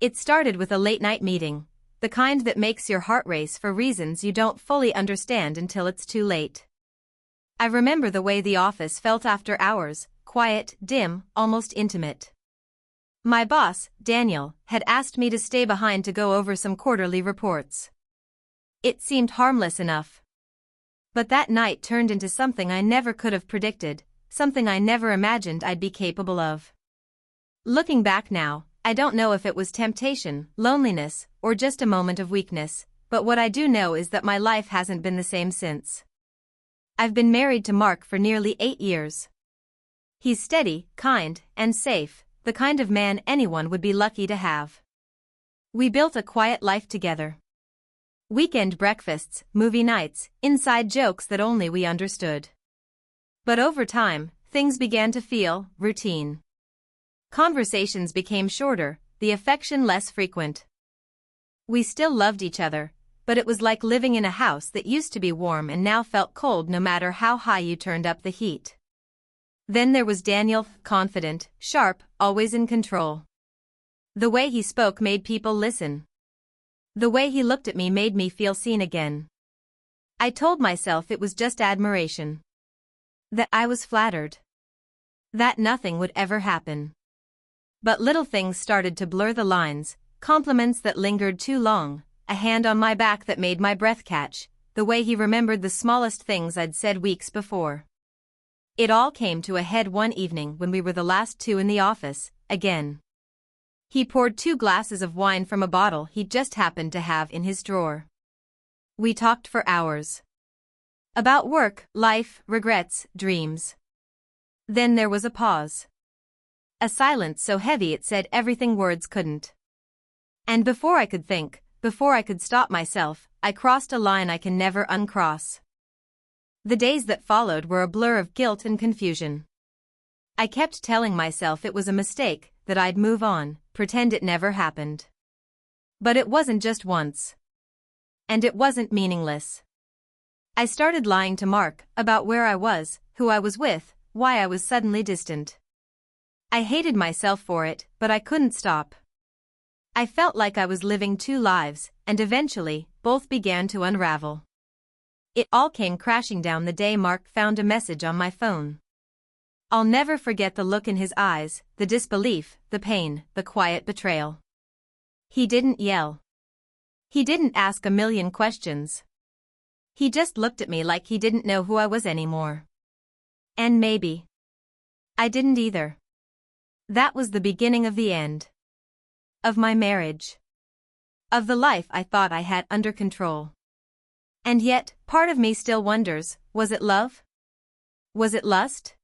It started with a late-night meeting, the kind that makes your heart race for reasons you don't fully understand until it's too late. I remember the way the office felt after hours, quiet, dim, almost intimate. My boss, Daniel, had asked me to stay behind to go over some quarterly reports. It seemed harmless enough. But that night turned into something I never could have predicted, something I never imagined I'd be capable of. Looking back now, I don't know if it was temptation, loneliness, or just a moment of weakness, but what I do know is that my life hasn't been the same since. I've been married to Mark for nearly 8 years. He's steady, kind, and safe, the kind of man anyone would be lucky to have. We built a quiet life together. Weekend breakfasts, movie nights, inside jokes that only we understood. But over time, things began to feel routine. Conversations became shorter, the affection less frequent. We still loved each other, but it was like living in a house that used to be warm and now felt cold no matter how high you turned up the heat. Then there was Daniel, confident, sharp, always in control. The way he spoke made people listen. The way he looked at me made me feel seen again. I told myself it was just admiration. That I was flattered. That nothing would ever happen. But little things started to blur the lines, compliments that lingered too long, a hand on my back that made my breath catch, the way he remembered the smallest things I'd said weeks before. It all came to a head one evening when we were the last two in the office, again. He poured 2 glasses of wine from a bottle he'd just happened to have in his drawer. We talked for hours. About work, life, regrets, dreams. Then there was a pause. A silence so heavy it said everything words couldn't. And before I could think, before I could stop myself, I crossed a line I can never uncross. The days that followed were a blur of guilt and confusion. I kept telling myself it was a mistake, that I'd move on, pretend it never happened. But it wasn't just once. And it wasn't meaningless. I started lying to Mark about where I was, who I was with, why I was suddenly distant. I hated myself for it, but I couldn't stop. I felt like I was living 2 lives, and eventually, both began to unravel. It all came crashing down the day Mark found a message on my phone. I'll never forget the look in his eyes, the disbelief, the pain, the quiet betrayal. He didn't yell. He didn't ask a million questions. He just looked at me like he didn't know who I was anymore. And maybe I didn't either. That was the beginning of the end. Of my marriage. Of the life I thought I had under control. And yet, part of me still wonders, was it love? Was it lust?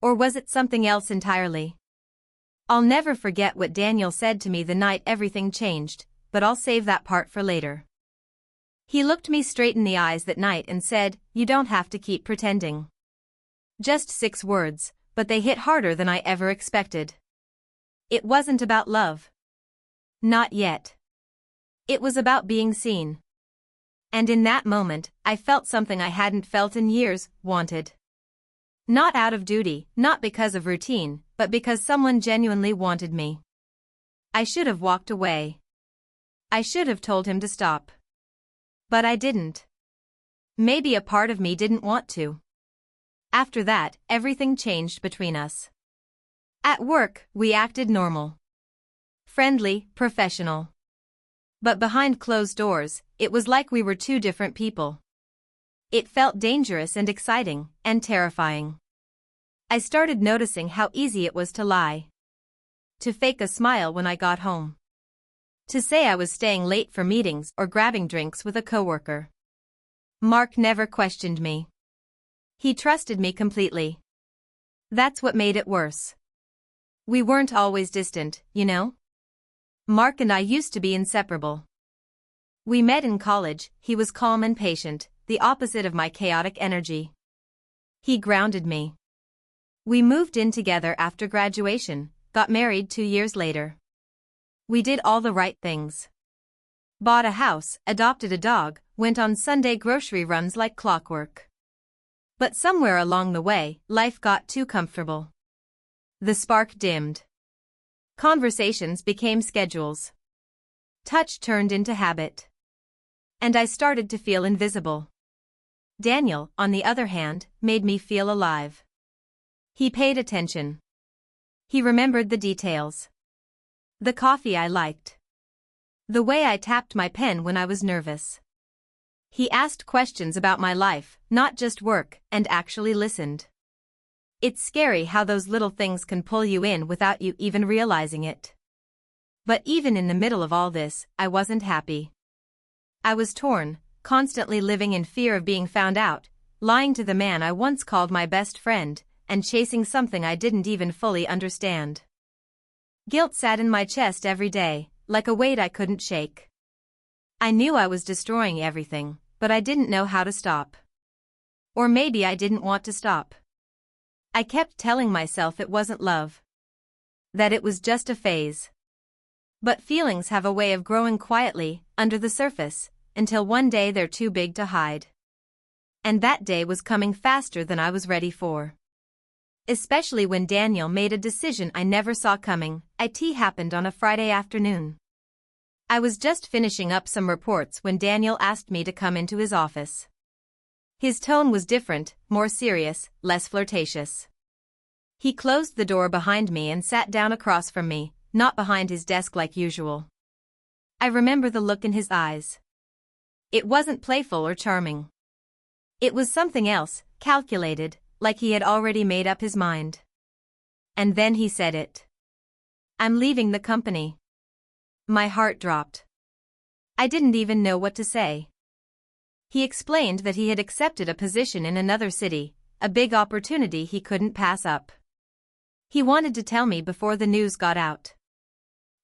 Or was it something else entirely? I'll never forget what Daniel said to me the night everything changed, but I'll save that part for later. He looked me straight in the eyes that night and said, "You don't have to keep pretending." Just 6 words, but they hit harder than I ever expected. It wasn't about love. Not yet. It was about being seen. And in that moment, I felt something I hadn't felt in years, wanted. Not out of duty, not because of routine, but because someone genuinely wanted me. I should have walked away. I should have told him to stop. But I didn't. Maybe a part of me didn't want to. After that, everything changed between us. At work, we acted normal. Friendly, professional. But behind closed doors, it was like we were 2 different people. It felt dangerous and exciting, and terrifying. I started noticing how easy it was to lie. To fake a smile when I got home. To say I was staying late for meetings or grabbing drinks with a coworker. Mark never questioned me. He trusted me completely. That's what made it worse. We weren't always distant, you know? Mark and I used to be inseparable. We met in college, he was calm and patient, the opposite of my chaotic energy. He grounded me. We moved in together after graduation, got married 2 years later. We did all the right things. Bought a house, adopted a dog, went on Sunday grocery runs like clockwork. But somewhere along the way, life got too comfortable. The spark dimmed. Conversations became schedules. Touch turned into habit. And I started to feel invisible. Daniel, on the other hand, made me feel alive. He paid attention. He remembered the details. The coffee I liked. The way I tapped my pen when I was nervous. He asked questions about my life, not just work, and actually listened. It's scary how those little things can pull you in without you even realizing it. But even in the middle of all this, I wasn't happy. I was torn, constantly living in fear of being found out, lying to the man I once called my best friend, and chasing something I didn't even fully understand. Guilt sat in my chest every day, like a weight I couldn't shake. I knew I was destroying everything, but I didn't know how to stop. Or maybe I didn't want to stop. I kept telling myself it wasn't love. That it was just a phase. But feelings have a way of growing quietly, under the surface, until one day they're too big to hide. And that day was coming faster than I was ready for. Especially when Daniel made a decision I never saw coming. It happened on a Friday afternoon. I was just finishing up some reports when Daniel asked me to come into his office. His tone was different, more serious, less flirtatious. He closed the door behind me and sat down across from me, not behind his desk like usual. I remember the look in his eyes. It wasn't playful or charming. It was something else, calculated, like he had already made up his mind. And then he said it. "I'm leaving the company." My heart dropped. I didn't even know what to say. He explained that he had accepted a position in another city, a big opportunity he couldn't pass up. He wanted to tell me before the news got out.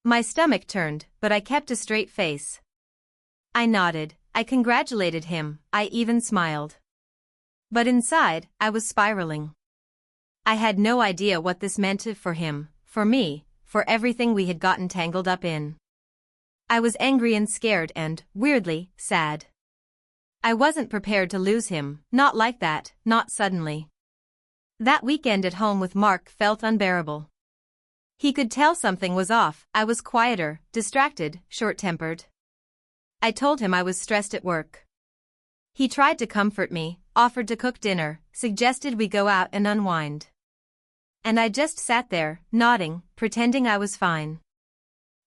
My stomach turned, but I kept a straight face. I nodded, I congratulated him, I even smiled. But inside, I was spiraling. I had no idea what this meant for him, for me, for everything we had gotten tangled up in. I was angry and scared and, weirdly, sad. I wasn't prepared to lose him, not like that, not suddenly. That weekend at home with Mark felt unbearable. He could tell something was off. I was quieter, distracted, short-tempered. I told him I was stressed at work. He tried to comfort me, offered to cook dinner, suggested we go out and unwind. And I just sat there, nodding, pretending I was fine.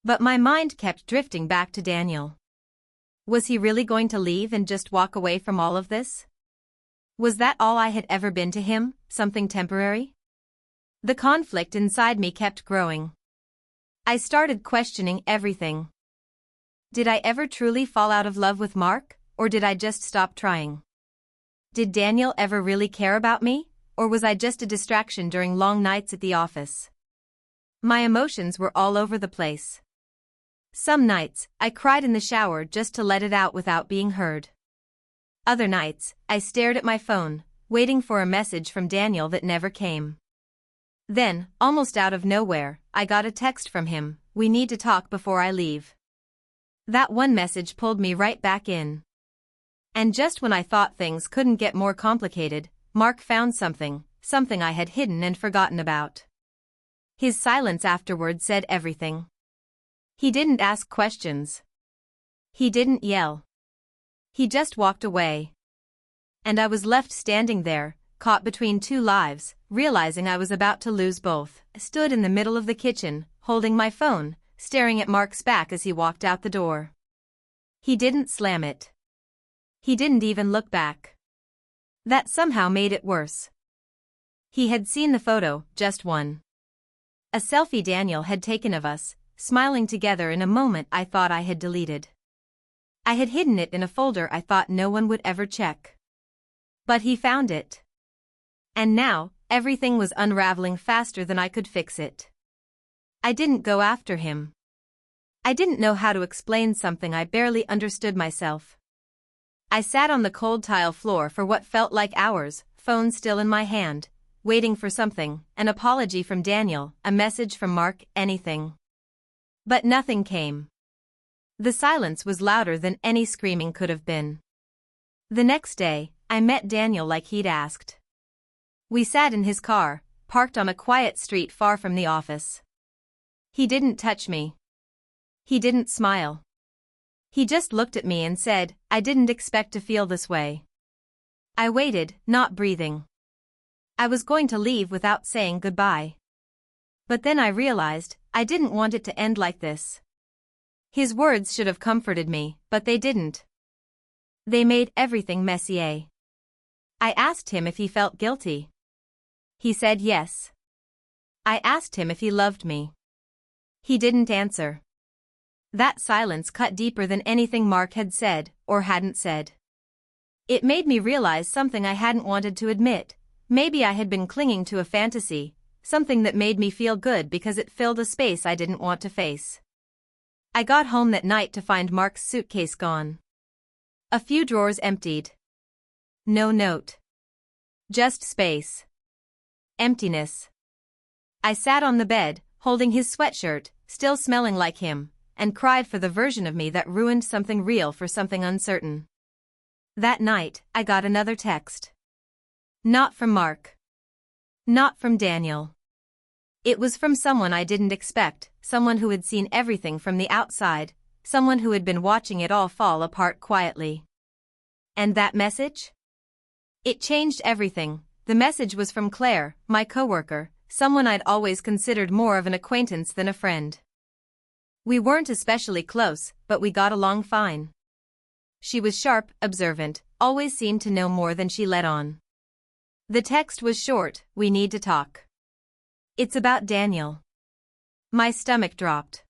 But my mind kept drifting back to Daniel. Was he really going to leave and just walk away from all of this? Was that all I had ever been to him, something temporary? The conflict inside me kept growing. I started questioning everything. Did I ever truly fall out of love with Mark, or did I just stop trying? Did Daniel ever really care about me, or was I just a distraction during long nights at the office? My emotions were all over the place. Some nights, I cried in the shower just to let it out without being heard. Other nights, I stared at my phone, waiting for a message from Daniel that never came. Then, almost out of nowhere, I got a text from him, "We need to talk before I leave." That one message pulled me right back in. And just when I thought things couldn't get more complicated, Mark found something I had hidden and forgotten about. His silence afterward said everything. He didn't ask questions. He didn't yell. He just walked away. And I was left standing there, caught between two lives, realizing I was about to lose both. I stood in the middle of the kitchen, holding my phone, staring at Mark's back as he walked out the door. He didn't slam it. He didn't even look back. That somehow made it worse. He had seen the photo, just one. A selfie Daniel had taken of us, smiling together in a moment I thought I had deleted. I had hidden it in a folder I thought no one would ever check. But he found it. And now, everything was unraveling faster than I could fix it. I didn't go after him. I didn't know how to explain something I barely understood myself. I sat on the cold tile floor for what felt like hours, phone still in my hand, waiting for something, an apology from Daniel, a message from Mark, anything. But nothing came. The silence was louder than any screaming could have been. The next day, I met Daniel like he'd asked. We sat in his car, parked on a quiet street far from the office. He didn't touch me. He didn't smile. He just looked at me and said, I didn't expect to feel this way. I waited, not breathing. I was going to leave without saying goodbye. But then I realized, I didn't want it to end like this. His words should have comforted me, but they didn't. They made everything messier. I asked him if he felt guilty. He said yes. I asked him if he loved me. He didn't answer. That silence cut deeper than anything Mark had said, or hadn't said. It made me realize something I hadn't wanted to admit. Maybe I had been clinging to a fantasy, something that made me feel good because it filled a space I didn't want to face. I got home that night to find Mark's suitcase gone. A few drawers emptied. No note. Just space. Emptiness. I sat on the bed, holding his sweatshirt, still smelling like him, and cried for the version of me that ruined something real for something uncertain. That night, I got another text. Not from Mark. Not from Daniel. It was from someone I didn't expect, someone who had seen everything from the outside, someone who had been watching it all fall apart quietly. And that message? It changed everything. The message was from Claire, my coworker, someone I'd always considered more of an acquaintance than a friend. We weren't especially close, but we got along fine. She was sharp, observant, always seemed to know more than she let on. The text was short, we need to talk. It's about Daniel. My stomach dropped.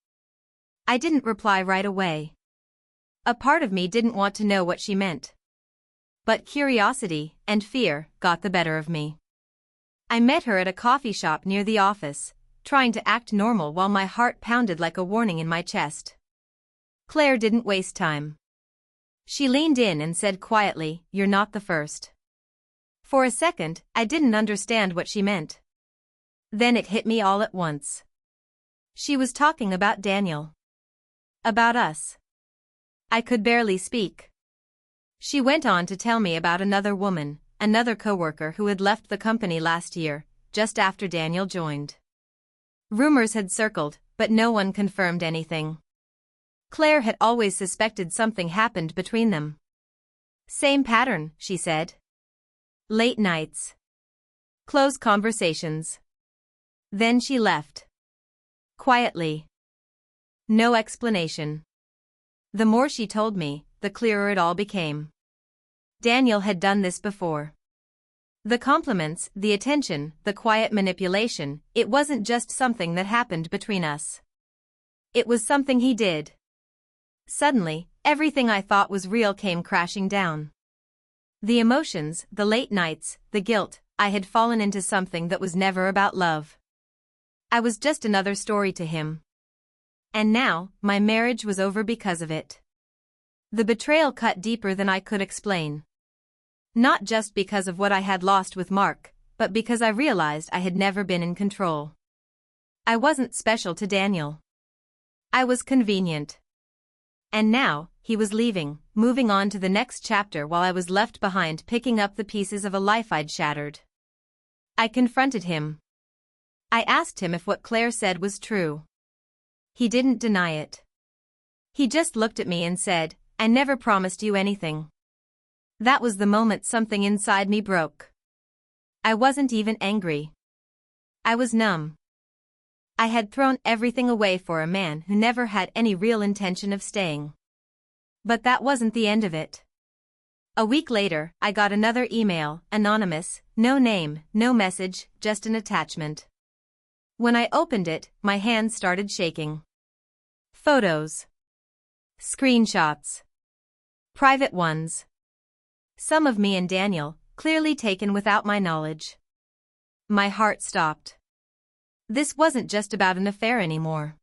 I didn't reply right away. A part of me didn't want to know what she meant. But curiosity and fear got the better of me. I met her at a coffee shop near the office, trying to act normal while my heart pounded like a warning in my chest. Claire didn't waste time. She leaned in and said quietly, "You're not the first." For a second, I didn't understand what she meant. Then it hit me all at once. She was talking about Daniel. About us. I could barely speak. She went on to tell me about another woman, another coworker who had left the company last year, just after Daniel joined. Rumors had circled, but no one confirmed anything. Claire had always suspected something happened between them. Same pattern, she said. Late nights. Close conversations. Then she left. Quietly. No explanation. The more she told me, the clearer it all became. Daniel had done this before. The compliments, the attention, the quiet manipulation, it wasn't just something that happened between us. It was something he did. Suddenly, everything I thought was real came crashing down. The emotions, the late nights, the guilt, I had fallen into something that was never about love. I was just another story to him. And now, my marriage was over because of it. The betrayal cut deeper than I could explain. Not just because of what I had lost with Mark, but because I realized I had never been in control. I wasn't special to Daniel. I was convenient. And now, he was leaving, moving on to the next chapter while I was left behind picking up the pieces of a life I'd shattered. I confronted him. I asked him if what Claire said was true. He didn't deny it. He just looked at me and said, "I never promised you anything." That was the moment something inside me broke. I wasn't even angry. I was numb. I had thrown everything away for a man who never had any real intention of staying. But that wasn't the end of it. A week later, I got another email, anonymous, no name, no message, just an attachment. When I opened it, my hands started shaking. Photos. Screenshots. Private ones. Some of me and Daniel, clearly taken without my knowledge. My heart stopped. This wasn't just about an affair anymore.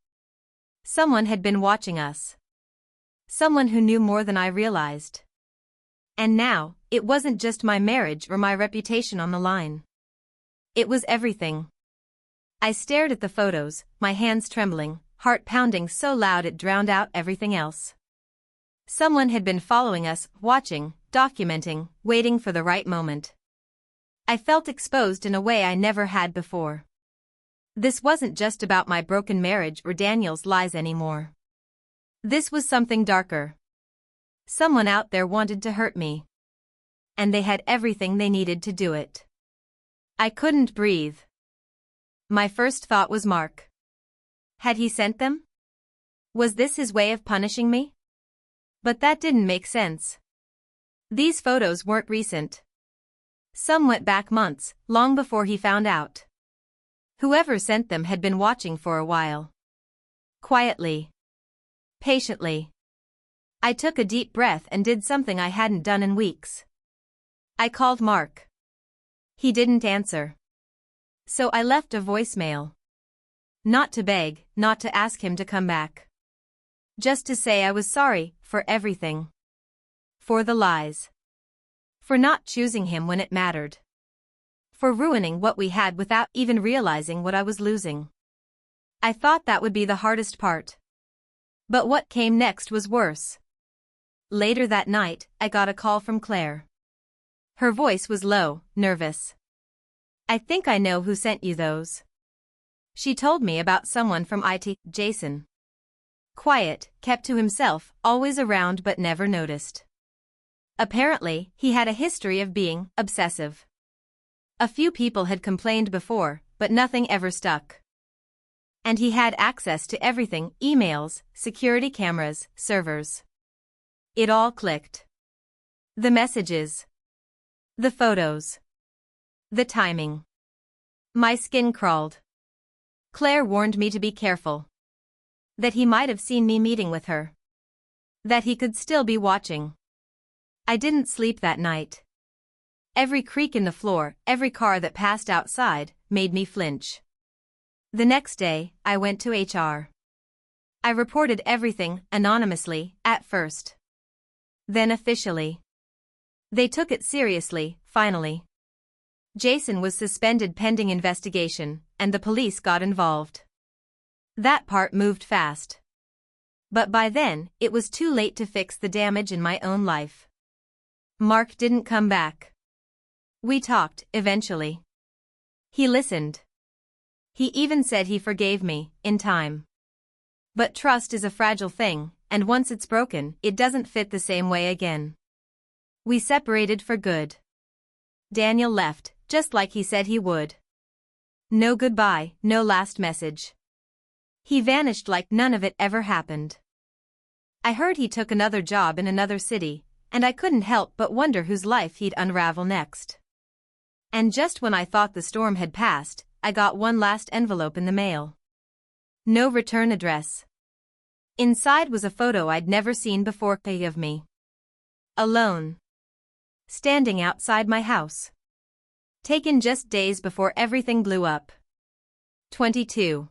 Someone had been watching us. Someone who knew more than I realized. And now, it wasn't just my marriage or my reputation on the line. It was everything. I stared at the photos, my hands trembling, heart pounding so loud it drowned out everything else. Someone had been following us, watching, documenting, waiting for the right moment. I felt exposed in a way I never had before. This wasn't just about my broken marriage or Daniel's lies anymore. This was something darker. Someone out there wanted to hurt me. And they had everything they needed to do it. I couldn't breathe. My first thought was Mark. Had he sent them? Was this his way of punishing me? But that didn't make sense. These photos weren't recent. Some went back months, long before he found out. Whoever sent them had been watching for a while. Quietly. Patiently. I took a deep breath and did something I hadn't done in weeks. I called Mark. He didn't answer. So I left a voicemail. Not to beg, not to ask him to come back. Just to say I was sorry for everything. For the lies. For not choosing him when it mattered. For ruining what we had without even realizing what I was losing. I thought that would be the hardest part. But what came next was worse. Later that night, I got a call from Claire. Her voice was low, nervous. I think I know who sent you those. She told me about someone from IT, Jason. Quiet, kept to himself, always around but never noticed. Apparently, he had a history of being obsessive. A few people had complained before, but nothing ever stuck. And he had access to everything: emails, security cameras, servers. It all clicked. The messages. The photos. The timing. My skin crawled. Claire warned me to be careful. That he might have seen me meeting with her. That he could still be watching. I didn't sleep that night. Every creak in the floor, every car that passed outside, made me flinch. The next day, I went to HR. I reported everything, anonymously, at first. Then officially. They took it seriously, finally. Jason was suspended pending investigation, and the police got involved. That part moved fast. But by then, it was too late to fix the damage in my own life. Mark didn't come back. We talked, eventually. He listened. He even said he forgave me, in time. But trust is a fragile thing, and once it's broken, it doesn't fit the same way again. We separated for good. Daniel left, just like he said he would. No goodbye, no last message. He vanished like none of it ever happened. I heard he took another job in another city, and I couldn't help but wonder whose life he'd unravel next. And just when I thought the storm had passed, I got one last envelope in the mail. No return address. Inside was a photo I'd never seen before of me. Alone. Standing outside my house. Taken just days before everything blew up. 22.